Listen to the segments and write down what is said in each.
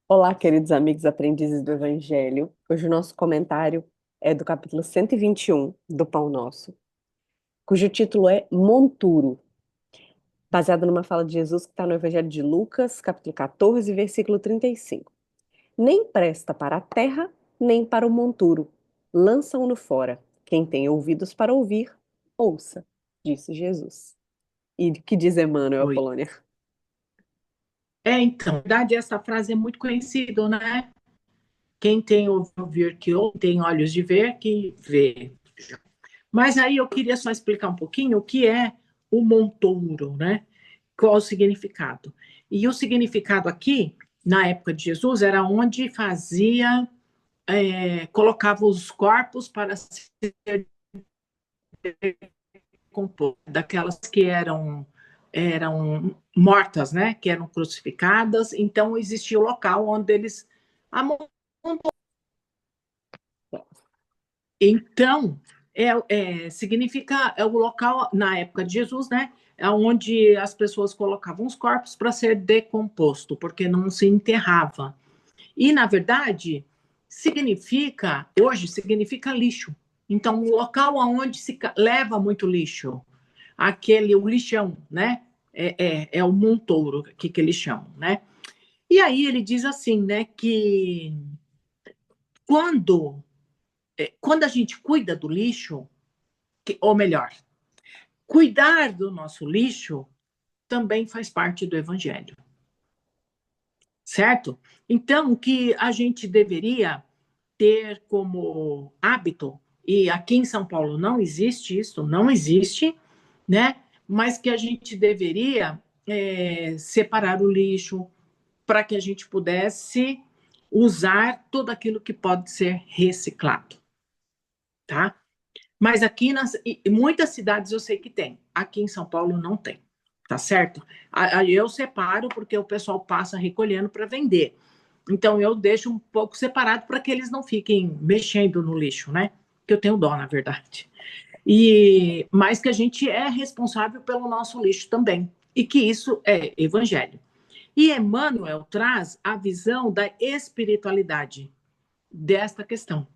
Olá, queridos amigos aprendizes do Evangelho. Hoje o nosso comentário é do capítulo 121 do Pão Nosso, cujo título é Monturo, baseado numa fala de Jesus que está no Evangelho de Lucas, capítulo 14, versículo 35. Nem presta para a terra, nem para o monturo. Lançam-no fora. Quem tem ouvidos para ouvir, ouça, disse Jesus. E que diz Emmanuel, Oi. Polônia? Então, na verdade, essa frase é muito conhecida, né? Quem tem ouvido ouvir que ouve, tem olhos de ver que vê. Mas aí eu queria só explicar um pouquinho o que é o montouro, né? Qual o significado. E o significado aqui, na época de Jesus, era onde colocava os corpos para ser compostos, daquelas que eram mortas, né? Que eram crucificadas. Então, existia o local onde eles amontoavam. Então, significa o local, na época de Jesus, né? É onde as pessoas colocavam os corpos para ser decomposto, porque não se enterrava. E, na verdade, hoje significa lixo. Então, o local onde se leva muito lixo, o lixão, né? É o montouro que eles chamam, né? E aí ele diz assim, né, que quando, quando a gente cuida do lixo, ou melhor, cuidar do nosso lixo também faz parte do evangelho, certo? Então, que a gente deveria ter como hábito, e aqui em São Paulo não existe isso, não existe, né? Mas que a gente deveria separar o lixo para que a gente pudesse usar tudo aquilo que pode ser reciclado, tá? Mas aqui em muitas cidades eu sei que tem. Aqui em São Paulo não tem. Tá certo? Aí eu separo porque o pessoal passa recolhendo para vender. Então eu deixo um pouco separado para que eles não fiquem mexendo no lixo, né? Que eu tenho dó, na verdade. E mais que a gente é responsável pelo nosso lixo também. E que isso é evangelho. E Emmanuel traz a visão da espiritualidade desta questão,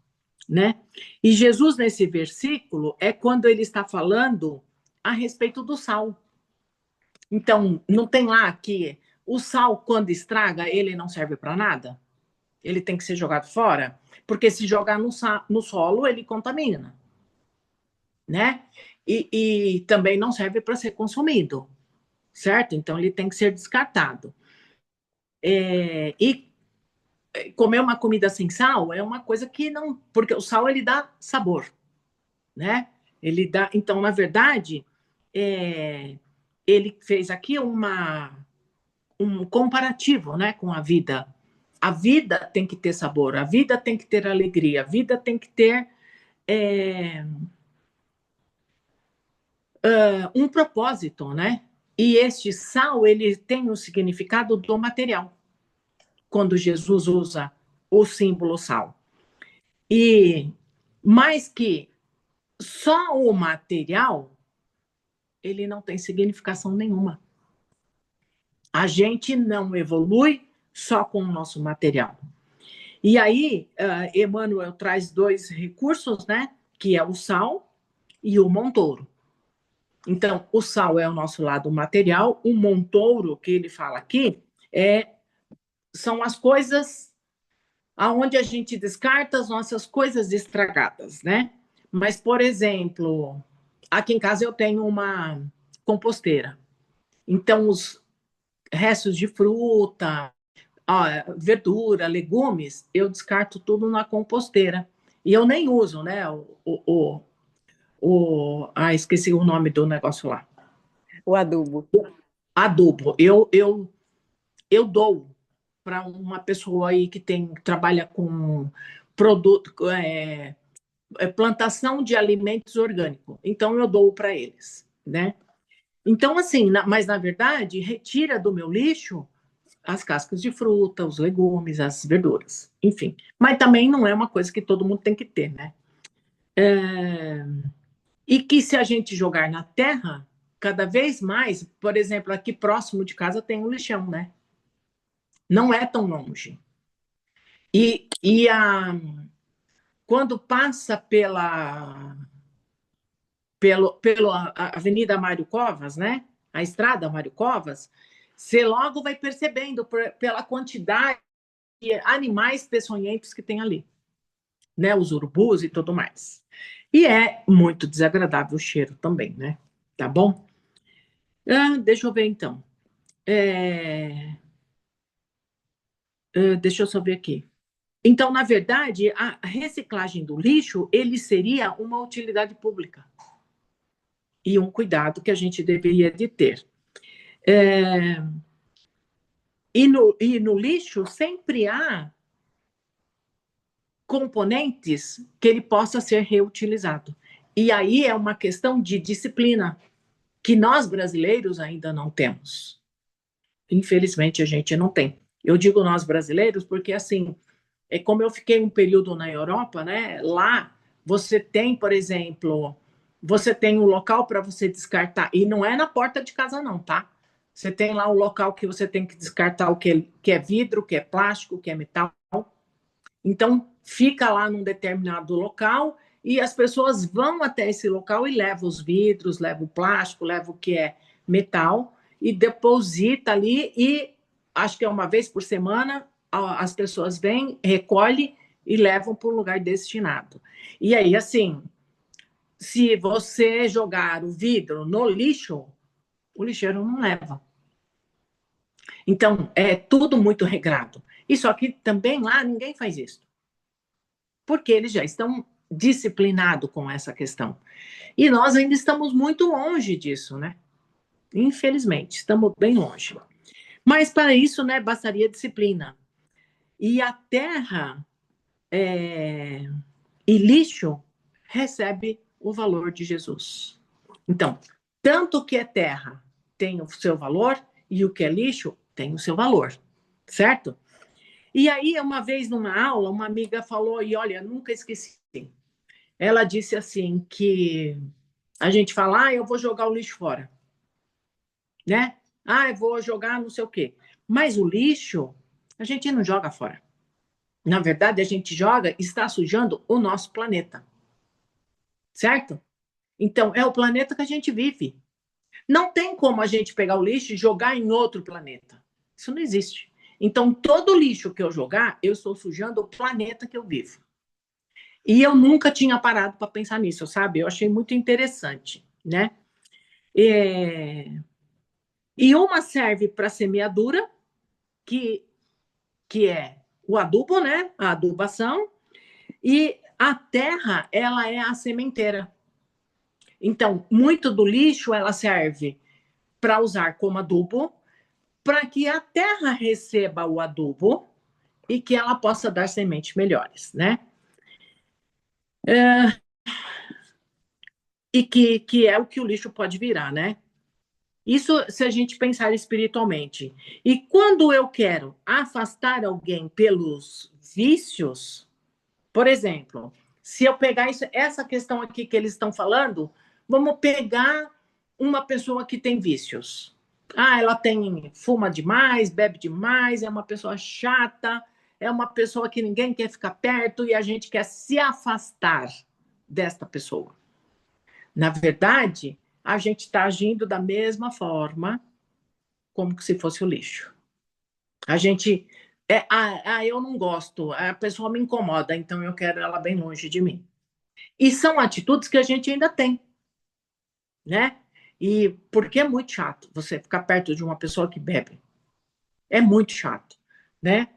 né? E Jesus, nesse versículo, é quando ele está falando a respeito do sal. Então, não tem lá que o sal, quando estraga, ele não serve para nada? Ele tem que ser jogado fora? Porque se jogar no solo, ele contamina, né? E também não serve para ser consumido, certo? Então, ele tem que ser descartado. E comer uma comida sem sal é uma coisa que não. Porque o sal, ele dá sabor, né? Ele dá. Então, na verdade, é, ele fez aqui um comparativo, né, com a vida. A vida tem que ter sabor, a vida tem que ter alegria, a vida tem que ter é, um propósito, né? E este sal, ele tem o significado do material, quando Jesus usa o símbolo sal. E mais que só o material, ele não tem significação nenhuma. A gente não evolui só com o nosso material. E aí, Emmanuel traz dois recursos, né? Que é o sal e o montouro. Então, o sal é o nosso lado material, o montouro, que ele fala aqui, são as coisas aonde a gente descarta as nossas coisas estragadas, né? Mas, por exemplo, aqui em casa eu tenho uma composteira. Então, os restos de fruta, verdura, legumes, eu descarto tudo na composteira. E eu nem uso, né? Esqueci o nome do negócio lá. O adubo. Adubo. Eu dou para uma pessoa aí que trabalha com produto, plantação de alimentos orgânicos. Então eu dou para eles, né? Então, assim, mas na verdade, retira do meu lixo as cascas de fruta, os legumes, as verduras, enfim. Mas também não é uma coisa que todo mundo tem que ter, né? E que se a gente jogar na terra, cada vez mais, por exemplo, aqui próximo de casa tem um lixão, né? Não é tão longe. Quando passa pela Avenida Mário Covas, né? A estrada Mário Covas, você logo vai percebendo pela quantidade de animais peçonhentos que tem ali, né? Os urubus e tudo mais. E é muito desagradável o cheiro também, né? Tá bom? Deixa eu ver então. Deixa eu só ver aqui. Então, na verdade, a reciclagem do lixo, ele seria uma utilidade pública e um cuidado que a gente deveria de ter. E no lixo sempre há componentes que ele possa ser reutilizado. E aí é uma questão de disciplina que nós brasileiros ainda não temos. Infelizmente, a gente não tem. Eu digo nós brasileiros porque, assim, é como eu fiquei um período na Europa, né? Lá você tem, por exemplo, você tem um local para você descartar, e não é na porta de casa, não, tá? Você tem lá um local que você tem que descartar o que é vidro, o que é plástico, o que é metal. Então, fica lá num determinado local e as pessoas vão até esse local e levam os vidros, levam o plástico, levam o que é metal e deposita ali e acho que é uma vez por semana as pessoas vêm, recolhem e levam para um lugar destinado. E aí, assim, se você jogar o vidro no lixo, o lixeiro não leva. Então, é tudo muito regrado. E só que também lá ninguém faz isso. Porque eles já estão disciplinados com essa questão. E nós ainda estamos muito longe disso, né? Infelizmente, estamos bem longe. Mas para isso, né, bastaria disciplina. E a terra e lixo recebe o valor de Jesus. Então, tanto o que é terra tem o seu valor e o que é lixo tem o seu valor, certo? E aí, uma vez numa aula, uma amiga falou, e olha, nunca esqueci, ela disse assim que a gente fala, eu vou jogar o lixo fora, né? Eu vou jogar não sei o quê. Mas o lixo, a gente não joga fora. Na verdade, a gente joga, está sujando o nosso planeta, certo? Então, é o planeta que a gente vive. Não tem como a gente pegar o lixo e jogar em outro planeta. Isso não existe. Então, todo lixo que eu jogar, eu estou sujando o planeta que eu vivo. E eu nunca tinha parado para pensar nisso, sabe? Eu achei muito interessante, né? E uma serve para semeadura, que, que é o adubo, né? A adubação, e a terra, ela é a sementeira. Então, muito do lixo ela serve para usar como adubo, para que a terra receba o adubo e que ela possa dar sementes melhores, né? E que é o que o lixo pode virar, né? Isso se a gente pensar espiritualmente. E quando eu quero afastar alguém pelos vícios, por exemplo, se eu pegar essa questão aqui que eles estão falando, vamos pegar uma pessoa que tem vícios. Ela fuma demais, bebe demais, é uma pessoa chata, é uma pessoa que ninguém quer ficar perto e a gente quer se afastar desta pessoa. Na verdade, a gente está agindo da mesma forma como se fosse o lixo. A gente. Eu não gosto, a pessoa me incomoda, então eu quero ela bem longe de mim. E são atitudes que a gente ainda tem, né? E porque é muito chato você ficar perto de uma pessoa que bebe. É muito chato, né?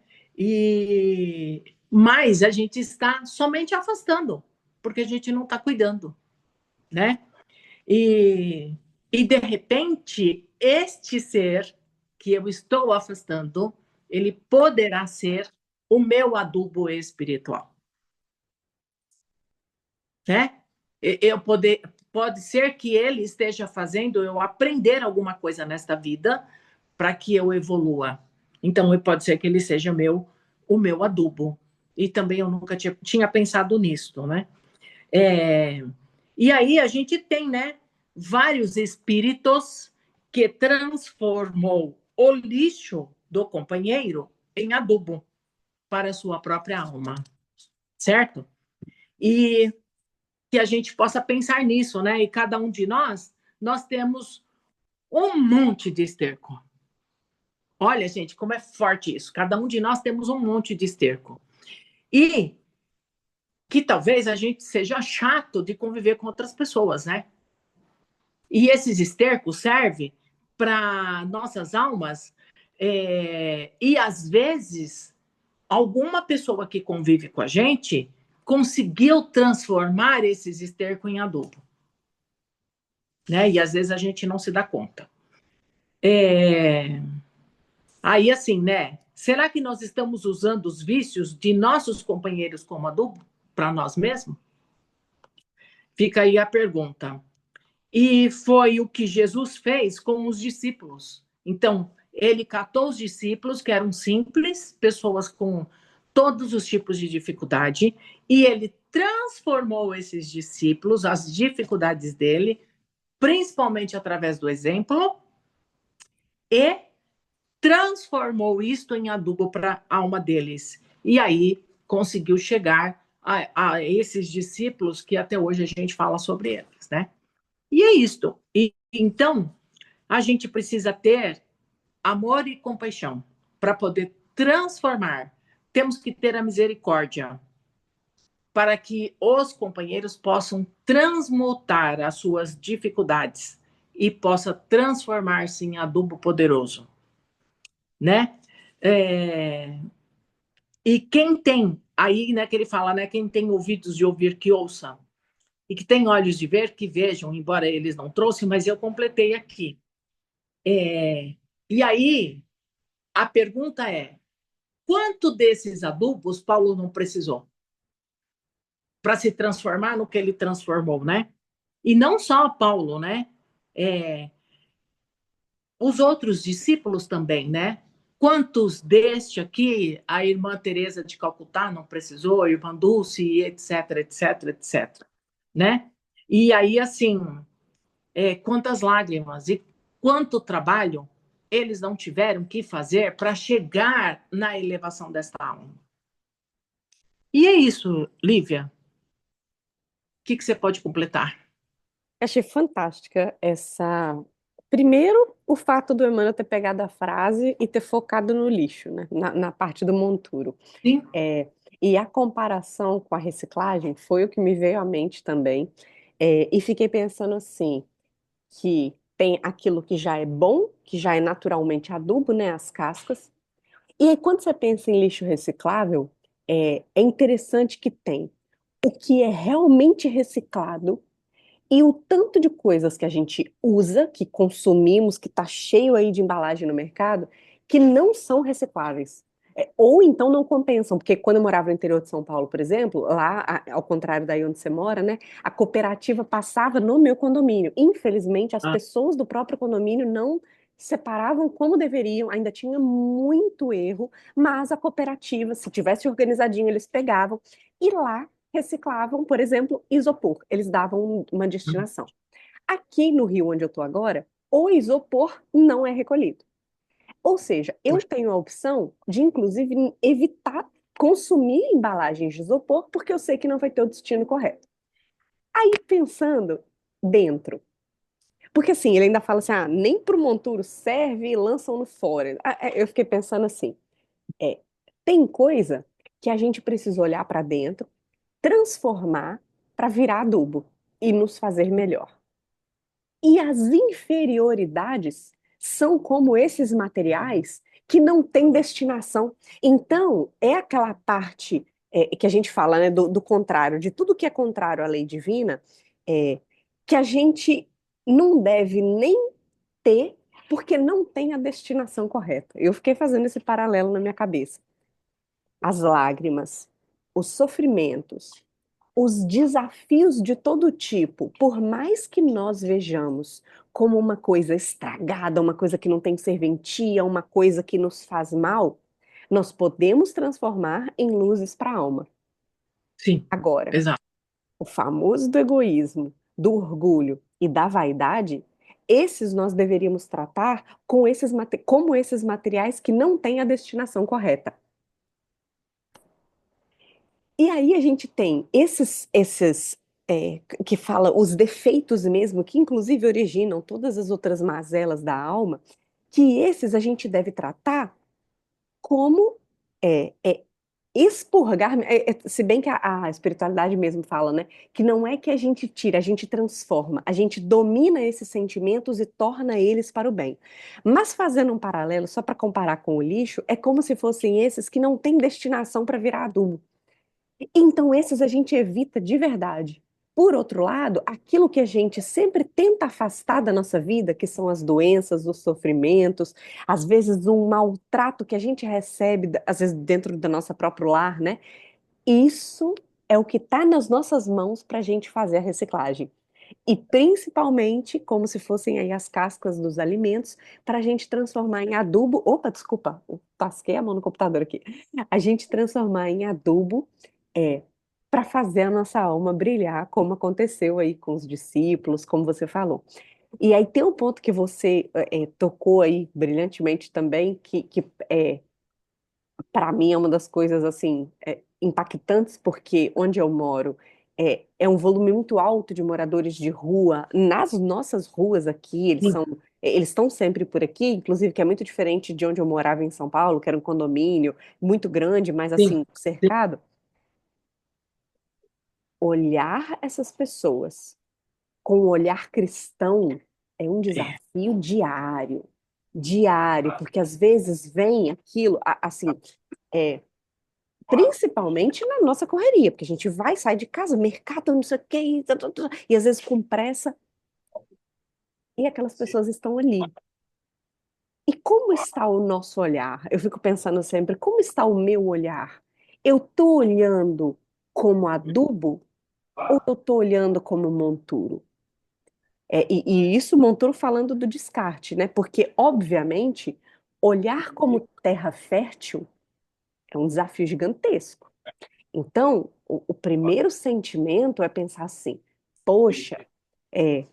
Mas a gente está somente afastando, porque a gente não está cuidando, né? E, e de repente, este ser que eu estou afastando, ele poderá ser o meu adubo espiritual, né? Pode ser que ele esteja fazendo eu aprender alguma coisa nesta vida para que eu evolua. Então, pode ser que ele seja o meu adubo. E também eu nunca tinha pensado nisso, né? E aí a gente tem, né, vários espíritos que transformou o lixo do companheiro em adubo. para a sua própria alma, certo? E que a gente possa pensar nisso, né? E cada um de nós temos um monte de esterco. Olha, gente, como é forte isso. Cada um de nós temos um monte de esterco. E que talvez a gente seja chato de conviver com outras pessoas, né? E esses estercos servem para nossas almas, e às vezes alguma pessoa que convive com a gente conseguiu transformar esses estercos em adubo, né? E às vezes a gente não se dá conta. Aí assim, né? Será que nós estamos usando os vícios de nossos companheiros como adubo para nós mesmos? Fica aí a pergunta. E foi o que Jesus fez com os discípulos. Então, ele catou os discípulos, que eram simples, pessoas com todos os tipos de dificuldade, e ele transformou esses discípulos, as dificuldades dele, principalmente através do exemplo, e transformou isto em adubo para a alma deles. E aí conseguiu chegar a esses discípulos que até hoje a gente fala sobre eles, né? E é isto. E então a gente precisa ter amor e compaixão para poder transformar. Temos que ter a misericórdia para que os companheiros possam transmutar as suas dificuldades e possa transformar-se em adubo poderoso, né? É... E quem tem, aí, né, que ele fala, né, quem tem ouvidos de ouvir, que ouça, e que tem olhos de ver, que vejam, embora eles não trouxem, mas eu completei aqui. E aí, a pergunta é, quanto desses adubos Paulo não precisou para se transformar no que ele transformou, né? E não só Paulo, né? É, os outros discípulos também, né? Quantos deste aqui a irmã Teresa de Calcutá não precisou, a irmã Dulce, etc, etc, etc, né? E aí, assim, quantas lágrimas e quanto trabalho eles não tiveram que fazer para chegar na elevação desta alma. E é isso, Lívia. O que você pode completar? Achei fantástica essa. Primeiro, o fato do Emmanuel ter pegado a frase e ter focado no lixo, né? Na parte do monturo. Sim, É, e a comparação com a reciclagem foi o que me veio à mente também. E fiquei pensando assim, que tem aquilo que já é bom, que já é naturalmente adubo, né? As cascas. E aí, quando você pensa em lixo reciclável, é interessante que tem o que é realmente reciclado e o tanto de coisas que a gente usa, que consumimos, que está cheio aí de embalagem no mercado, que não são recicláveis. Ou então não compensam, porque quando eu morava no interior de São Paulo, por exemplo, lá, ao contrário daí onde você mora, né, a cooperativa passava no meu condomínio. Infelizmente, as ah, pessoas do próprio condomínio não separavam como deveriam, ainda tinha muito erro, mas a cooperativa, se tivesse organizadinho, eles pegavam. E lá reciclavam, por exemplo, isopor. Eles davam uma destinação. Aqui no Rio, onde eu estou agora, o isopor não é recolhido. Ou seja, eu poxa, tenho a opção de, inclusive, evitar consumir embalagens de isopor, porque eu sei que não vai ter o destino correto. Aí, pensando dentro, porque assim, ele ainda fala assim, nem para o monturo serve e lançam no fora. Eu fiquei pensando assim, é, tem coisa que a gente precisa olhar para dentro, transformar para virar adubo e nos fazer melhor. E as inferioridades são como esses materiais que não têm destinação. Então, é aquela parte que a gente fala, né, do contrário, de tudo que é contrário à lei divina, é, que a gente não deve nem ter, porque não tem a destinação correta. Eu fiquei fazendo esse paralelo na minha cabeça. As lágrimas, os sofrimentos, os desafios de todo tipo, por mais que nós vejamos como uma coisa estragada, uma coisa que não tem serventia, uma coisa que nos faz mal, nós podemos transformar em luzes para a alma. sim, Agora, exato. o famoso do egoísmo, do orgulho e da vaidade, esses nós deveríamos tratar com como esses materiais que não têm a destinação correta. E aí a gente tem que fala os defeitos mesmo, que inclusive originam todas as outras mazelas da alma, que esses a gente deve tratar como é, expurgar, se bem que a espiritualidade mesmo fala, né, que não é que a gente tira, a gente transforma, a gente domina esses sentimentos e torna eles para o bem. Mas fazendo um paralelo, só para comparar com o lixo, é como se fossem esses que não têm destinação para virar adubo. Então, esses a gente evita de verdade. Por outro lado, aquilo que a gente sempre tenta afastar da nossa vida, que são as doenças, os sofrimentos, às vezes um maltrato que a gente recebe, às vezes dentro do nosso próprio lar, né? Isso é o que está nas nossas mãos para a gente fazer a reciclagem. E principalmente, como se fossem aí as cascas dos alimentos, para a gente transformar em adubo. Opa, desculpa, eu tasquei a mão no computador aqui. A gente transformar em adubo é para fazer a nossa alma brilhar, como aconteceu aí com os discípulos, como você falou. E aí tem um ponto que você tocou aí brilhantemente também, que é para mim é uma das coisas assim impactantes porque onde eu moro é um volume muito alto de moradores de rua. Nas nossas ruas aqui, Sim, eles estão sempre por aqui, inclusive que é muito diferente de onde eu morava em São Paulo, que era um condomínio muito grande, mas sim, assim sim. cercado. Olhar essas pessoas com o olhar cristão é um É. desafio diário, diário, porque às vezes vem aquilo, assim, é, principalmente na nossa correria, porque a gente vai, sai de casa, mercado, não sei o quê, e às vezes com pressa, e aquelas pessoas estão ali. E como está o nosso olhar? Eu fico pensando sempre, como está o meu olhar? Eu estou olhando como adubo ou eu estou olhando como monturo? E isso monturo falando do descarte, né? Porque, obviamente, olhar como terra fértil é um desafio gigantesco. Então, o primeiro sentimento é pensar assim: poxa, é,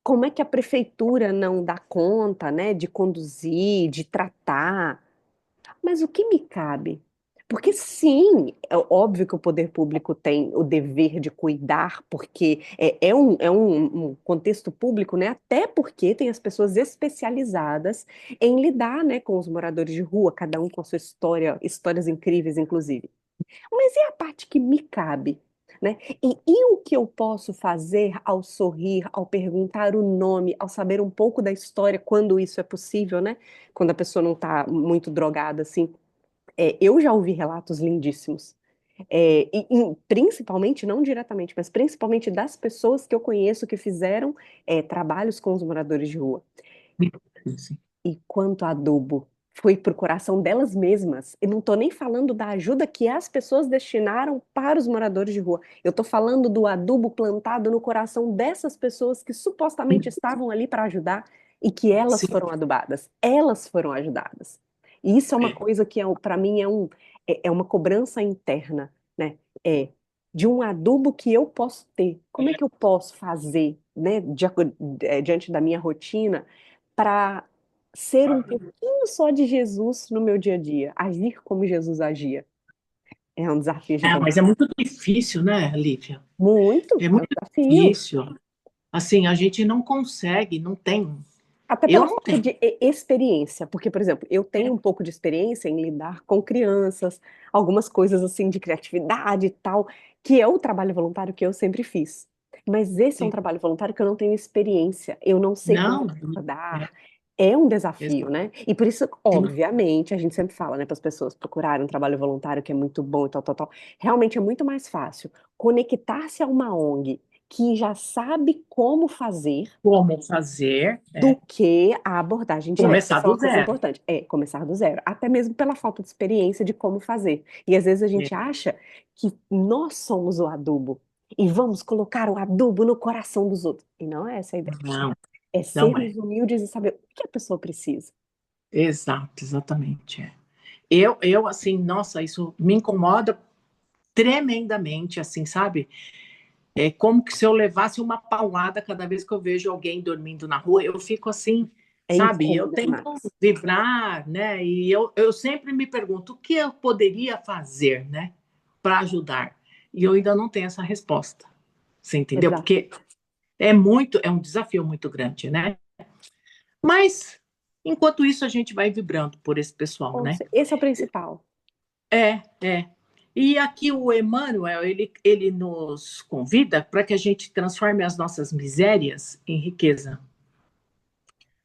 como é que a prefeitura não dá conta, né, de conduzir, de tratar? Mas o que me cabe? Porque sim, é óbvio que o poder público tem o dever de cuidar, porque é um contexto público, né? Até porque tem as pessoas especializadas em lidar, né, com os moradores de rua, cada um com a sua história, histórias incríveis, inclusive. Mas e a parte que me cabe, né? E o que eu posso fazer ao sorrir, ao perguntar o nome, ao saber um pouco da história, quando isso é possível, né? Quando a pessoa não está muito drogada, assim. Eu já ouvi relatos lindíssimos. Principalmente, não diretamente, mas principalmente das pessoas que eu conheço que fizeram trabalhos com os moradores de rua. Sim. E quanto adubo foi pro coração delas mesmas. E não estou nem falando da ajuda que as pessoas destinaram para os moradores de rua. Eu estou falando do adubo plantado no coração dessas pessoas que supostamente estavam ali para ajudar e que elas Sim. foram adubadas. Elas foram ajudadas. E isso é uma É. coisa que para mim é uma cobrança interna, né? É de um adubo que eu posso ter. Como é que eu posso fazer, né, diante da minha rotina para ser um pouquinho só de Jesus no meu dia a dia, agir como Jesus agia. É um desafio Ah, mas é gigantesco. muito difícil, né, Lívia? Muito, É é um muito desafio. difícil. Assim, a gente não consegue, não tem. Até Eu pela não falta tenho. de experiência, porque, por exemplo, eu tenho um pouco de experiência em lidar com crianças, algumas coisas assim de criatividade e tal, que é o trabalho voluntário que eu sempre fiz. Mas esse é um Sim. trabalho voluntário que eu não tenho experiência, eu não sei como Não. abordar. É, É um desafio, exato. né? E por isso, obviamente, a gente sempre fala, né, para as pessoas procurarem um trabalho voluntário que é muito bom e tal, tal, tal. Realmente é muito mais fácil conectar-se a uma ONG que já sabe como fazer Como fazer? do É. que a abordagem direta. Começar Isso é do uma coisa zero. importante. É começar do zero, até mesmo pela falta de experiência de como fazer. E às vezes a É. gente acha que nós somos o adubo e vamos colocar o adubo no coração dos outros. E não é essa a ideia. Não, É não é. sermos humildes e saber o que a pessoa precisa. Exato, exatamente. É. Assim, nossa, isso me incomoda tremendamente, assim, sabe? É como que se eu levasse uma paulada cada vez que eu vejo alguém dormindo na rua, eu fico assim, É sabe? Eu incômodo tento demais. vibrar, né? E eu sempre me pergunto o que eu poderia fazer, né, para ajudar. e eu ainda não tenho essa resposta. Você entendeu? Exato. Porque é um desafio muito grande, né? Mas, enquanto isso, a gente vai vibrando por esse pessoal, né? Esse é o principal. É. E aqui o Emmanuel, ele nos convida para que a gente transforme as nossas misérias em riqueza,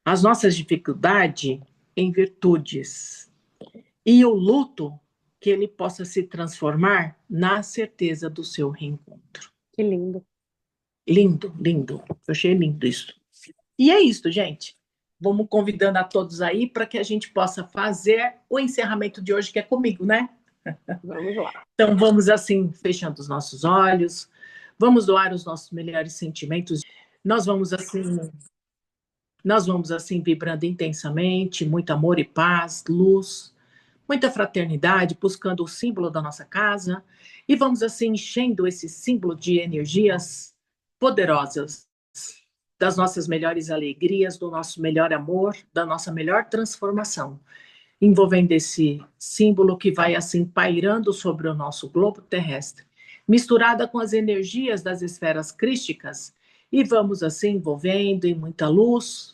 as nossas dificuldades em virtudes, e o luto que ele possa se transformar na certeza do seu reencontro. Que lindo. Lindo, lindo. Eu achei lindo isso. E é isso, gente. Vamos convidando a todos aí para que a gente possa fazer o encerramento de hoje, que é comigo, né? Vamos lá. Então, vamos assim, fechando os nossos olhos, vamos doar os nossos melhores sentimentos. Nós vamos assim vibrando intensamente, muito amor e paz, luz, muita fraternidade, buscando o símbolo da nossa casa, e vamos assim enchendo esse símbolo de energias poderosas, das nossas melhores alegrias, do nosso melhor amor, da nossa melhor transformação, envolvendo esse símbolo que vai assim pairando sobre o nosso globo terrestre, misturada com as energias das esferas crísticas, e vamos assim envolvendo em muita luz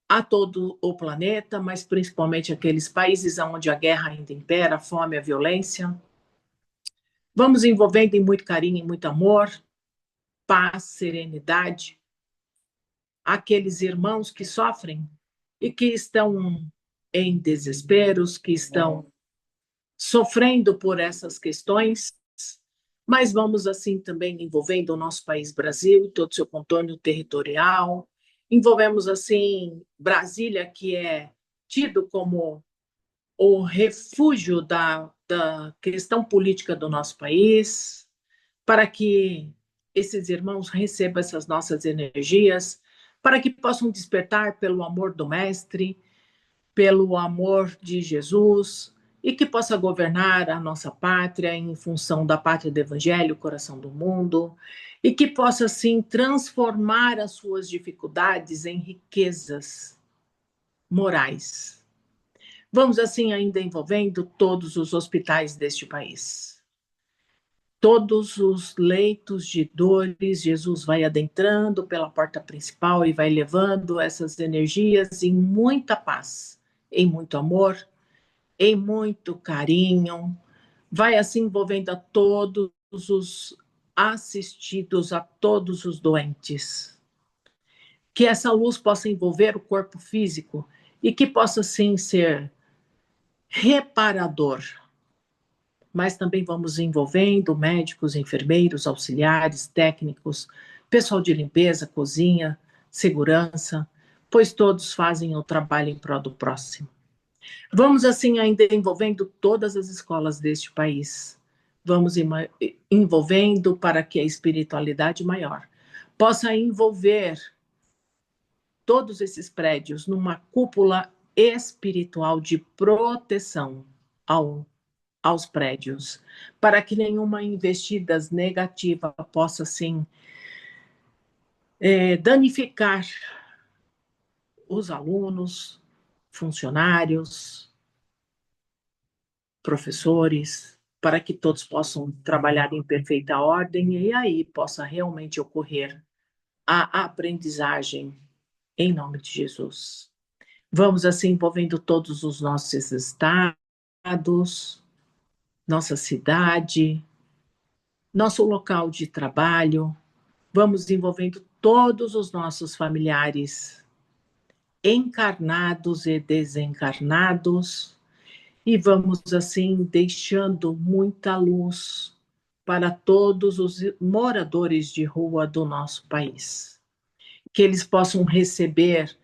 a todo o planeta, mas principalmente aqueles países onde a guerra ainda impera, a fome, a violência. Vamos envolvendo em muito carinho, em muito amor, paz, serenidade, aqueles irmãos que sofrem e que estão em desesperos, que estão sofrendo por essas questões, mas vamos assim também envolvendo o nosso país Brasil e todo o seu contorno territorial. Envolvemos assim Brasília, que é tido como o refúgio da questão política do nosso país, para que esses irmãos recebam essas nossas energias, para que possam despertar pelo amor do Mestre, pelo amor de Jesus, e que possa governar a nossa pátria em função da pátria do Evangelho, coração do mundo, e que possa, assim, transformar as suas dificuldades em riquezas morais. Vamos, assim, ainda envolvendo todos os hospitais deste país. Todos os leitos de dores, Jesus vai adentrando pela porta principal e vai levando essas energias em muita paz, em muito amor, em muito carinho, vai assim envolvendo a todos os assistidos, a todos os doentes. Que essa luz possa envolver o corpo físico e que possa sim ser reparador. Mas também vamos envolvendo médicos, enfermeiros, auxiliares, técnicos, pessoal de limpeza, cozinha, segurança, pois todos fazem o trabalho em prol do próximo. Vamos, assim, ainda envolvendo todas as escolas deste país. Vamos envolvendo para que a espiritualidade maior possa envolver todos esses prédios numa cúpula espiritual de proteção aos prédios, para que nenhuma investida negativa possa, assim, danificar os alunos, funcionários, professores, para que todos possam trabalhar em perfeita ordem e aí possa realmente ocorrer a aprendizagem em nome de Jesus. Vamos assim envolvendo todos os nossos estados, nossa cidade, nosso local de trabalho, vamos envolvendo todos os nossos familiares encarnados e desencarnados, e vamos assim deixando muita luz para todos os moradores de rua do nosso país, que eles possam receber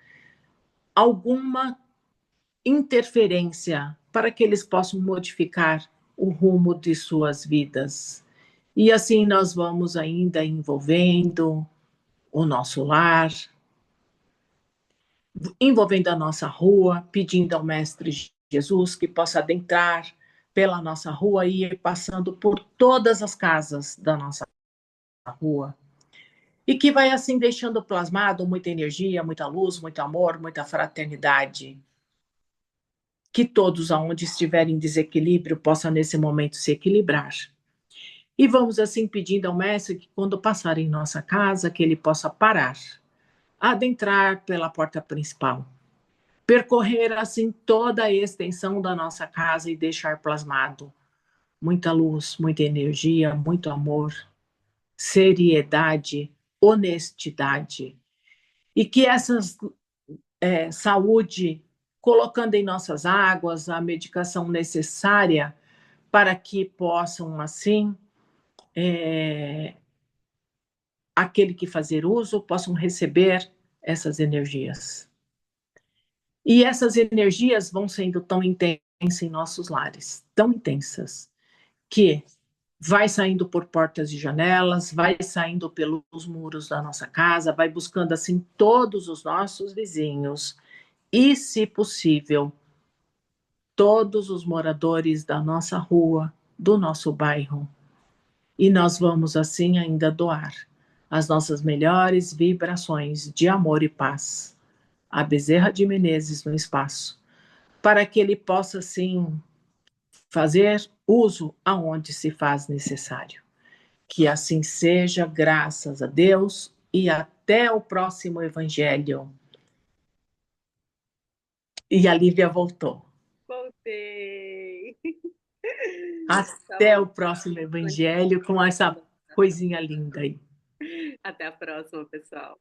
alguma interferência para que eles possam modificar o rumo de suas vidas. E assim nós vamos ainda envolvendo o nosso lar, envolvendo a nossa rua, pedindo ao Mestre Jesus que possa adentrar pela nossa rua e ir passando por todas as casas da nossa rua. E que vai assim deixando plasmado muita energia, muita luz, muito amor, muita fraternidade. Que todos, aonde estiverem em desequilíbrio, possam nesse momento se equilibrar. E vamos assim pedindo ao mestre que quando passar em nossa casa, que ele possa parar, adentrar pela porta principal, percorrer assim toda a extensão da nossa casa e deixar plasmado muita luz, muita energia, muito amor, seriedade, honestidade. E que essas saúde, colocando em nossas águas a medicação necessária para que possam, assim, aquele que fazer uso, possam receber essas energias. E essas energias vão sendo tão intensas em nossos lares, tão intensas, que vai saindo por portas e janelas, vai saindo pelos muros da nossa casa, vai buscando assim todos os nossos vizinhos e, se possível, todos os moradores da nossa rua, do nosso bairro. E nós vamos assim ainda doar as nossas melhores vibrações de amor e paz a Bezerra de Menezes no espaço, para que ele possa assim fazer uso aonde se faz necessário. Que assim seja, graças a Deus, e até o próximo evangelho. E a Lívia voltou. Voltei. Até o próximo evangelho com essa coisinha linda aí. Até a próxima, pessoal.